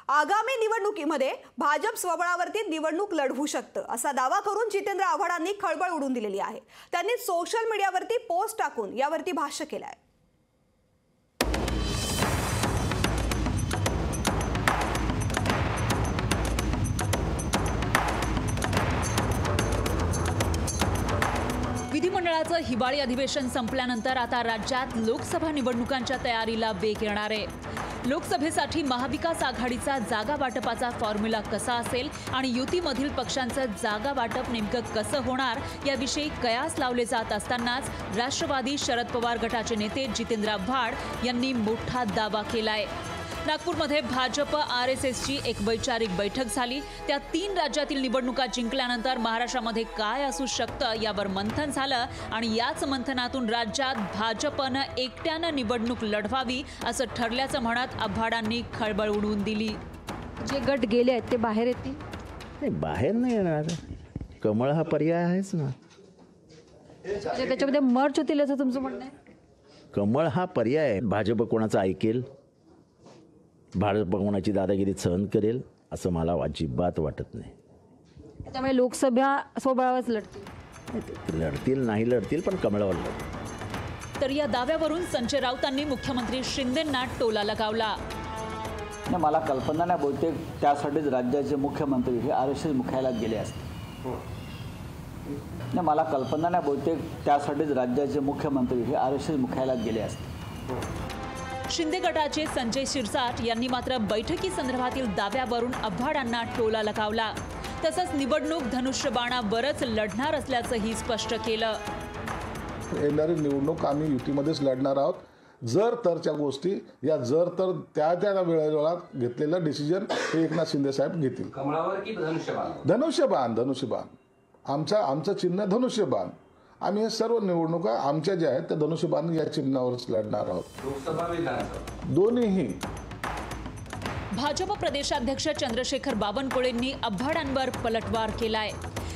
आगामी निवडणुकीमध्ये भाजप स्वबळावरती निवडणूक लढवू शकतं असा दावा करून जितेंद्र आव्हाडांनी खळबळ उडून दिलेली आहे। त्यांनी सोशल मीडियावरती पोस्ट टाकून यावरती भाष्य केलं आहे। विधिमंडळाचं हिवाळी अधिवेशन संपल्यानंतर आता राज्यात लोकसभा निवडणुकांच्या तयारीला वेग येणार आहे। लोकसभेसाठी महाविकास आघाडीचा जागा वाटपाचा फॉर्म्युला कसा असेल आणि युतीमधील पक्षांचं जागा वाटप नेमकं कसं होणार याविषयी कयास लावले जात असतानाच राष्ट्रवादी शरद पवार गटाचे नेते जितेंद्र आव्हाड यांनी मोठा दावा केलाय। नागपूरमध्ये भाजप आरएसएसची एक वैचारिक बैठक झाली। त्या 3 राज्यातील निवडणुका जिंकल्यानंतर महाराष्ट्रामध्ये काय असू शकतं यावर मंथन झालं आणि याच मंथनातून राज्यात भाजपनं एकट्यानं निवडणूक लढवावी असं ठरल्याचं म्हणत आव्हाडांनी खळबळ उडवून दिली। जे गट गेले आहेत ते बाहेर येतील? नाही, बाहेर नाही येणार। कमळ हा पर्याय आहेच ना। म्हणजे त्याच्यामध्ये मर्ज होतील असं तुमचं म्हणणं आहे? कमळ हा पर्याय आहे। भाजप कोणाचं ऐकेल, भाजप कोणाची दादागिरी सहन करेल असं मला अजिबात वाटत नाही। त्यामुळे लोकसभा स्वबळावरच लढतील? लढतील नाही लढतील पण कमळावर लढतील। तर या दाव्यावरून संजय राऊतांनी मुख्यमंत्री शिंदेंना टोला लगावला। मला कल्पना नाही, बहुतेक त्यासाठीच राज्याचे मुख्यमंत्री हे आरएसएस मुख्यालयात गेले असते। मला कल्पना नाही, बहुतेक त्यासाठीच राज्याचे मुख्यमंत्री हे आरएसएस मुख्यालयात गेले असते। शिंदे गटाचे संजय शिरसाट यांनी मात्र बैठकीसंदर्भातील दाव्यावरून आव्हाडांना टोला लगावला। तसंच निवडणूक धनुष्यबाणावरच लढणार असल्याचंही स्पष्ट केलं। येणारी निवडणूक आम्ही युतीमध्येच लढणार आहोत। जर तरच्या गोष्टी या जर तर त्या वेळेला घेतलेलं डिसिजन हे एकनाथ शिंदे साहेब घेतील। कमळावर की धनुष्यबाण? धनुष्यबाण आमचं चिन्ह धनुष्यबाण। आम्ही हे सर्व निवडणुका आमच्या ज्या आहेत त्या धनुष्यबाण या चिन्हावरच लढणार आहोत, लोकसभा विधानसभा दोन्हीही। भाजप प्रदेशाध्यक्ष चंद्रशेखर बावनकुळेंनी आव्हाडांवर पलटवार केलाय।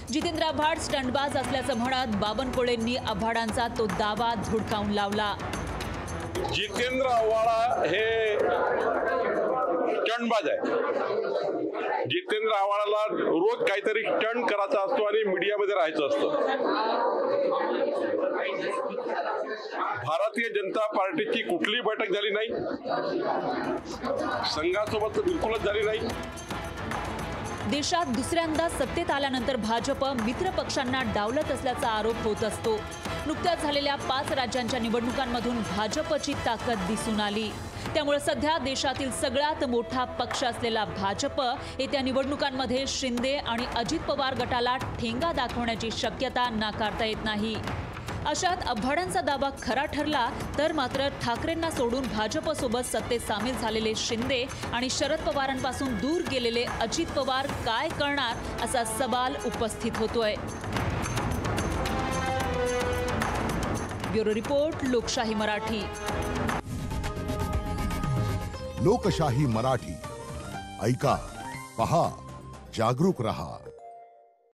जितेंद्र आव्हाड स्टंटबाज असल्याचं म्हणत बावनकुळेंनी आव्हाडांचा तो दावा धुडकावून लावला। जितेंद्र आव्हाड हे स्टंटबाज आहे। जितेंद्र आव्हाडाला रोज काहीतरी स्टंट करायचा असतो आणि मीडियामध्ये राहायचं असतं। भारतीय जनता पार्टीची कुठलीही बैठक झाली नाही, संघासोबत बिलकुलच झाली नाही। देशात दुसऱ्यांदा सत्तेत आल्यानंतर भाजप मित्र पक्षांना डावलत असल्याचा आरोप होत असतो। नुकत्याच झालेल्या 5 राज्यांच्या निवडणुकांमधून भाजपची ताकद दिसून आली। त्यामुळे सध्या देशातील सगळ्यात मोठा पक्ष असलेला भाजप येत्या निवडणुकांमध्ये शिंदे आणि अजित पवार गटाला ठेंगा दाखवण्याची शक्यता नाकारता येत नाही। अशात आव्हाडांचा दावा खरा ठरला तर मात्र ठाकरेंना सोडून भाजपसोबत सत्तेत सामील झालेले शिंदे आणि शरद पवारांपासून दूर गेलेले अजित पवार काय करणार असा सवाल उपस्थित होतोय। ब्युरो रिपोर्ट, लोकशाही मराठी। लोकशाही मराठी, ऐका, पहा, जागरूक रहा।